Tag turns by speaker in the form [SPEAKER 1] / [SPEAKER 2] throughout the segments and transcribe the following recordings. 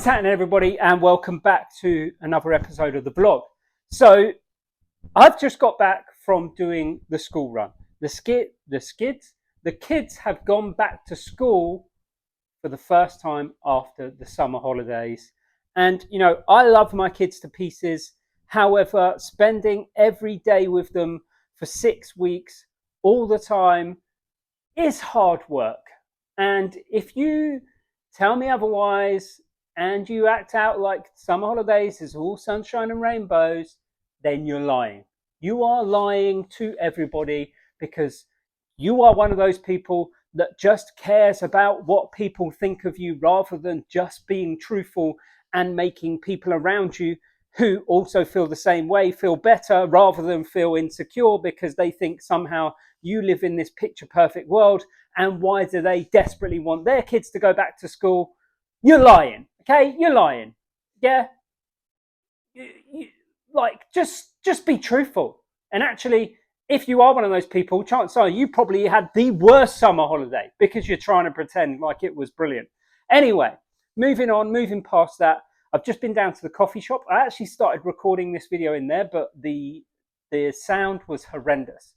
[SPEAKER 1] happening, everybody, and welcome back to another episode of the blog. So I've just got back from doing the school run. The kids have gone back to school for the first time after the summer holidays. And, you know, I love my kids to pieces. However, spending every day with them for 6 weeks, all the time, is hard work. And if you tell me otherwise, and you act out like summer holidays is all sunshine and rainbows, then you're lying. You are lying to everybody because you are one of those people that just cares about what people think of you rather than just being truthful and making people around you who also feel the same way feel better rather than feel insecure because they think somehow you live in this picture perfect world. And why do they desperately want their kids to go back to school? You're lying. Okay, you're lying. Yeah, just be truthful. And actually, if you are one of those people, chances are you probably had the worst summer holiday because you're trying to pretend like it was brilliant. Anyway, moving past that, I've just been down to the coffee shop. I actually started recording this video in there, but the sound was horrendous.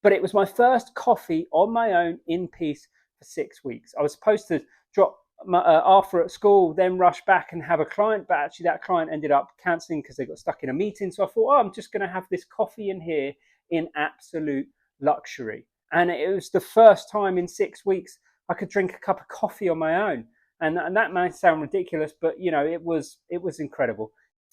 [SPEAKER 1] But it was my first coffee on my own in peace for 6 weeks. I was supposed to drop Arthur at school, then rush back and have a client, but actually that client ended up cancelling because they got stuck in a meeting. So I thought, I'm just going to have this coffee in here in absolute luxury. And it was the first time in 6 weeks I could drink a cup of coffee on my own. And that might sound ridiculous, but you know, it was incredible.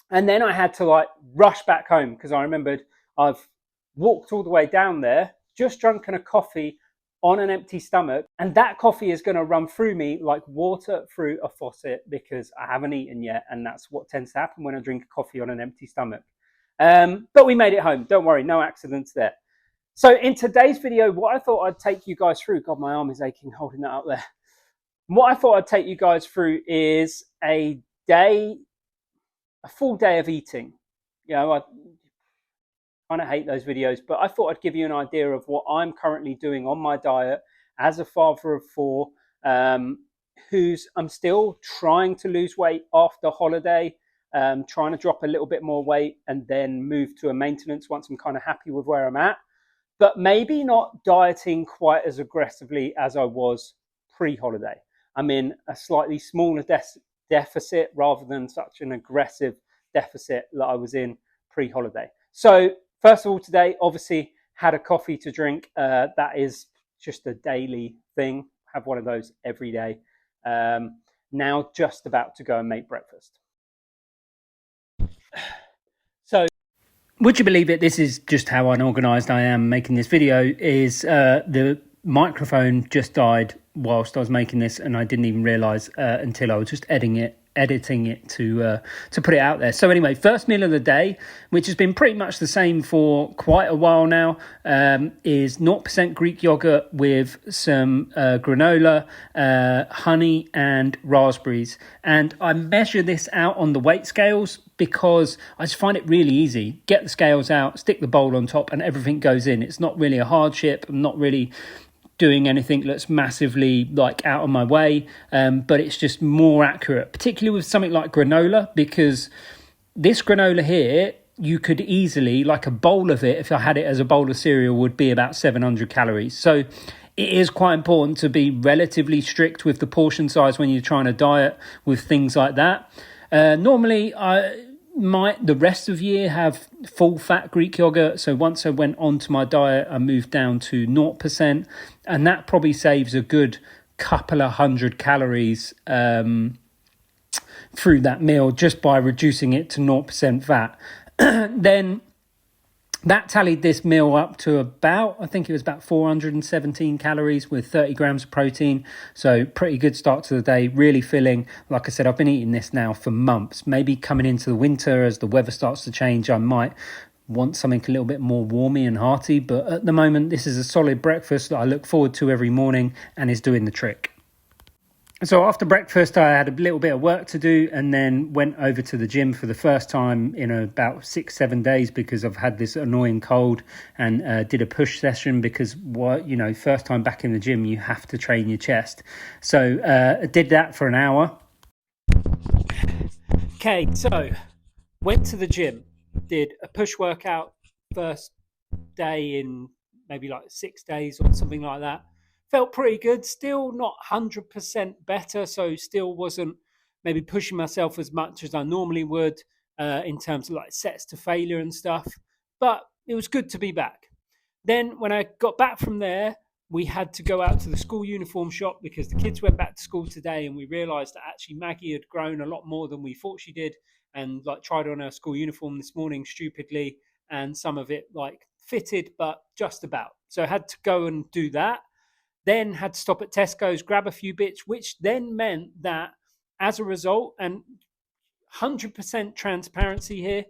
[SPEAKER 1] And then I had to rush back home because I remembered I've walked all the way down there, just drunken a coffee on an empty stomach, and that coffee is going to run through me like water through a faucet because I haven't eaten yet, and that's what tends to happen when I drink coffee on an empty stomach. But we made it home, don't worry, no accidents there. So in today's video, what I thought I'd take you guys through, God, my arm is aching holding that up there. What I thought I'd take you guys through is a full day of eating. You know, I kind of hate those videos, but I thought I'd give you an idea of what I'm currently doing on my diet as a father of four, I'm still trying to lose weight after holiday, trying to drop a little bit more weight and then move to a maintenance once I'm kind of happy with where I'm at, but maybe not dieting quite as aggressively as I was pre-holiday. I'm in a slightly smaller deficit rather than such an aggressive deficit that I was in pre-holiday. So first of all, today, obviously, had a coffee to drink. That is just a daily thing. Have one of those every day. Now just about to go and make breakfast. So, would you believe it? This is just how unorganized I am making this video. Is the microphone just died whilst I was making this, and I didn't even realize until I was just editing it to put it out there. So anyway, first meal of the day, which has been pretty much the same for quite a while now, is 0% Greek yogurt with some granola, honey and raspberries. And I measure this out on the weight scales because I just find it really easy. Get the scales out, stick the bowl on top, and everything goes in. It's not really a hardship. I'm not really doing anything that's massively out of my way, but it's just more accurate, particularly with something like granola, because this granola here, you could easily, like a bowl of it, if I had it as a bowl of cereal, would be about 700 calories. So it is quite important to be relatively strict with the portion size when you're trying to diet with things like that. Normally, I might the rest of the year have full fat Greek yogurt. So once I went onto my diet, I moved down to 0%, and that probably saves a good couple of hundred calories through that meal just by reducing it to 0% fat. Then that tallied this meal up to I think it was about 417 calories with 30 grams of protein. So pretty good start to the day, really filling. Like I said, I've been eating this now for months. Maybe coming into the winter as the weather starts to change, I might want something a little bit more warmy and hearty. But at the moment, this is a solid breakfast that I look forward to every morning and is doing the trick. So after breakfast, I had a little bit of work to do and then went over to the gym for the first time in about 6-7 days because I've had this annoying cold, and did a push session because, first time back in the gym, you have to train your chest. So I did that for an hour. Okay, so went to the gym, did a push workout first day in maybe like 6 days or something like that. Felt pretty good, still not 100% better, so still wasn't maybe pushing myself as much as I normally would in terms of like sets to failure and stuff, but it was good to be back. Then when I got back from there, we had to go out to the school uniform shop because the kids went back to school today, and we realised that actually Maggie had grown a lot more than we thought she did, and like tried on her school uniform this morning stupidly, and some of it like fitted, but just about. So I had to go and do that. Then had to stop at Tesco's, grab a few bits, which then meant that as a result, and 100% transparency here,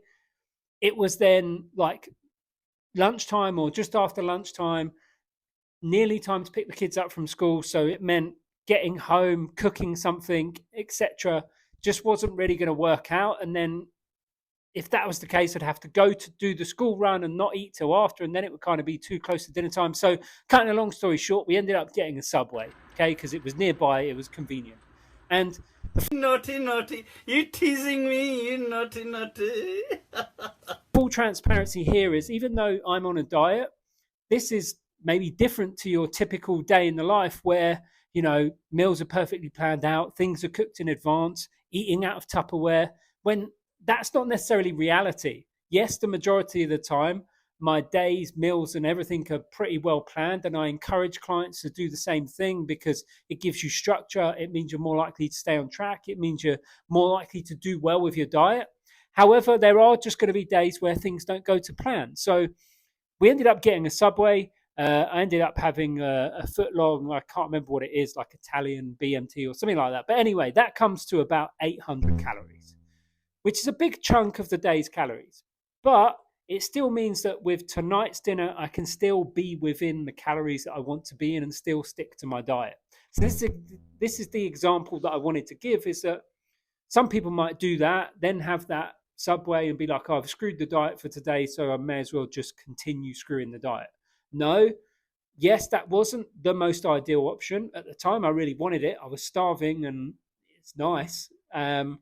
[SPEAKER 1] it was then like lunchtime or just after lunchtime, nearly time to pick the kids up from school. So it meant getting home, cooking something, etc. just wasn't really going to work out. And then if that was the case, I'd have to go to do the school run and not eat till after, and then it would kind of be too close to dinner time. So, cutting a long story short, we ended up getting a Subway, okay, because it was nearby, it was convenient. And
[SPEAKER 2] Naughty, naughty. You teasing me, you naughty, naughty.
[SPEAKER 1] full transparency here is, even though I'm on a diet, this is maybe different to your typical day in the life where, you know, meals are perfectly planned out, things are cooked in advance, eating out of Tupperware, when that's not necessarily reality. Yes, the majority of the time, my days, meals, and everything are pretty well planned. And I encourage clients to do the same thing because it gives you structure. It means you're more likely to stay on track. It means you're more likely to do well with your diet. However, there are just going to be days where things don't go to plan. So we ended up getting a Subway. I ended up having a foot long, I can't remember what it is, like Italian BMT or something like that. But anyway, that comes to about 800 calories, which is a big chunk of the day's calories. But it still means that with tonight's dinner, I can still be within the calories that I want to be in and still stick to my diet. So this is the example that I wanted to give, is that some people might do that, then have that Subway and be like, oh, I've screwed the diet for today, so I may as well just continue screwing the diet. No, yes, that wasn't the most ideal option. At the time, I really wanted it. I was starving and it's nice. But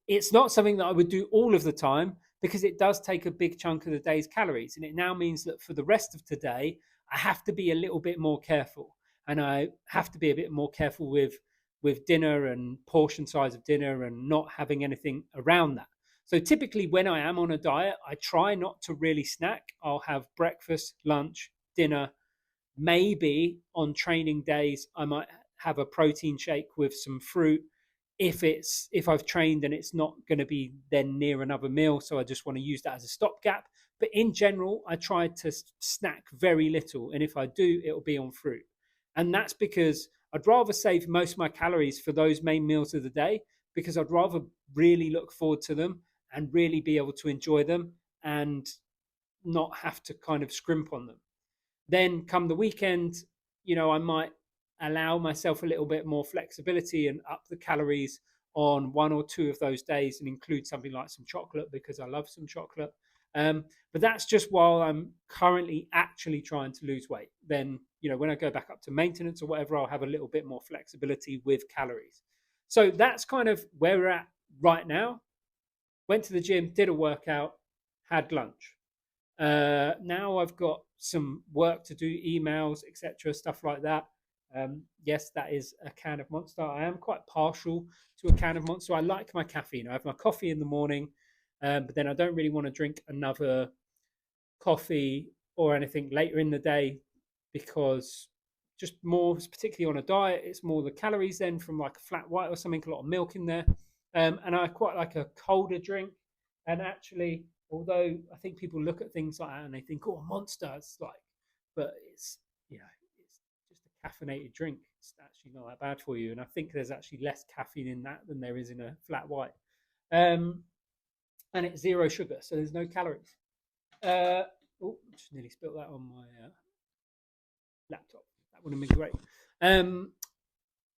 [SPEAKER 1] it's not something that I would do all of the time because it does take a big chunk of the day's calories. And it now means that for the rest of today, I have to be a little bit more careful. And I have to be a bit more careful with dinner and portion size of dinner and not having anything around that. So typically when I am on a diet, I try not to really snack. I'll have breakfast, lunch, dinner. Maybe on training days, I might have a protein shake with some fruit if I've trained and it's not going to be then near another meal, so I just want to use that as a stopgap. But in general, I try to snack very little, and if I do, it'll be on fruit. And that's because I'd rather save most of my calories for those main meals of the day, because I'd rather really look forward to them and really be able to enjoy them and not have to kind of scrimp on them. Then come the weekend, I might allow myself a little bit more flexibility and up the calories on one or two of those days and include something like some chocolate because I love some chocolate. But that's just while I'm currently actually trying to lose weight. Then, when I go back up to maintenance or whatever, I'll have a little bit more flexibility with calories. So that's kind of where we're at right now. Went to the gym, did a workout, had lunch. Now I've got some work to do, emails, etc., stuff like that. Yes, that is a can of Monster. I am quite partial to a can of Monster. I like my caffeine. I have my coffee in the morning, but then I don't really want to drink another coffee or anything later in the day because just more, particularly on a diet, it's more the calories then from like a flat white or something, a lot of milk in there. And I quite like a colder drink. And actually, although I think people look at things like that and they think, oh, Monster, it's like, but it's, it's just a caffeinated drink. It's actually not that bad for you. And I think there's actually less caffeine in that than there is in a flat white. And it's zero sugar, so there's no calories. Just nearly spilled that on my laptop. That would have been great.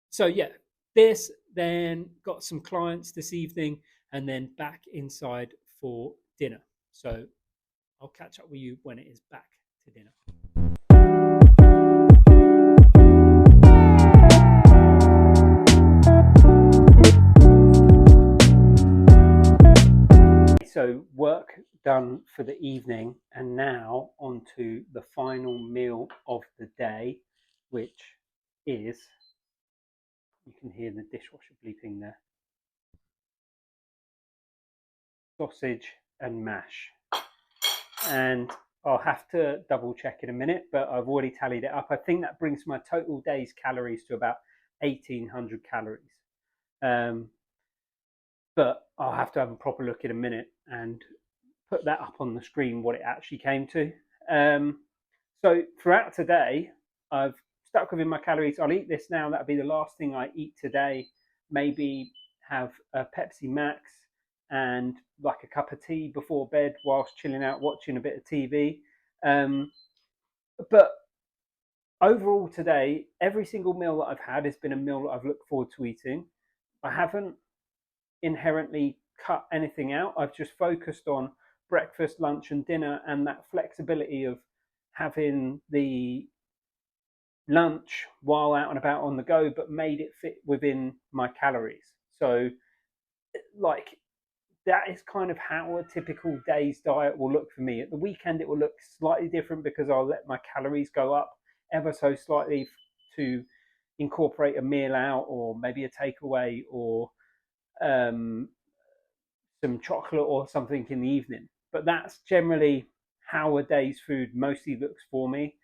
[SPEAKER 1] So yeah, this then got some clients this evening and then back inside for dinner. So I'll catch up with you when it is back to dinner. So work done for the evening, and now on to the final meal of the day, which is, you can hear the dishwasher bleeping there, sausage and mash. And I'll have to double check in a minute, but I've already tallied it up. I think that brings my total day's calories to about 1,800 calories. But I'll have to have a proper look in a minute and put that up on the screen, what it actually came to. So throughout today, I've stuck within my calories. I'll eat this now. That'll be the last thing I eat today. Maybe have a Pepsi Max and like a cup of tea before bed whilst chilling out, watching a bit of TV. But overall today, every single meal that I've had has been a meal that I've looked forward to eating. I haven't inherently cut anything out. I've just focused on breakfast, lunch, and dinner, and that flexibility of having the lunch while out and about on the go, but made it fit within my calories. So, like, that is kind of how a typical day's diet will look for me. At the weekend, it will look slightly different because I'll let my calories go up ever so slightly to incorporate a meal out, or maybe a takeaway, or um, some chocolate or something in the evening. But that's generally how a day's food mostly looks for me.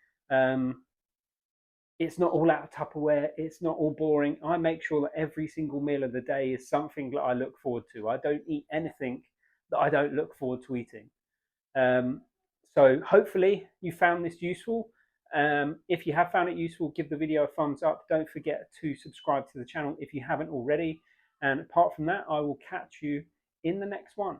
[SPEAKER 1] It's not all out of Tupperware. It's not all boring. I make sure that every single meal of the day is something that I look forward to. I don't eat anything that I don't look forward to eating. Um, so hopefully you found this useful. If you have found it useful, give the video a thumbs up. Don't forget to subscribe to the channel if you haven't already. And apart from that, I will catch you in the next one.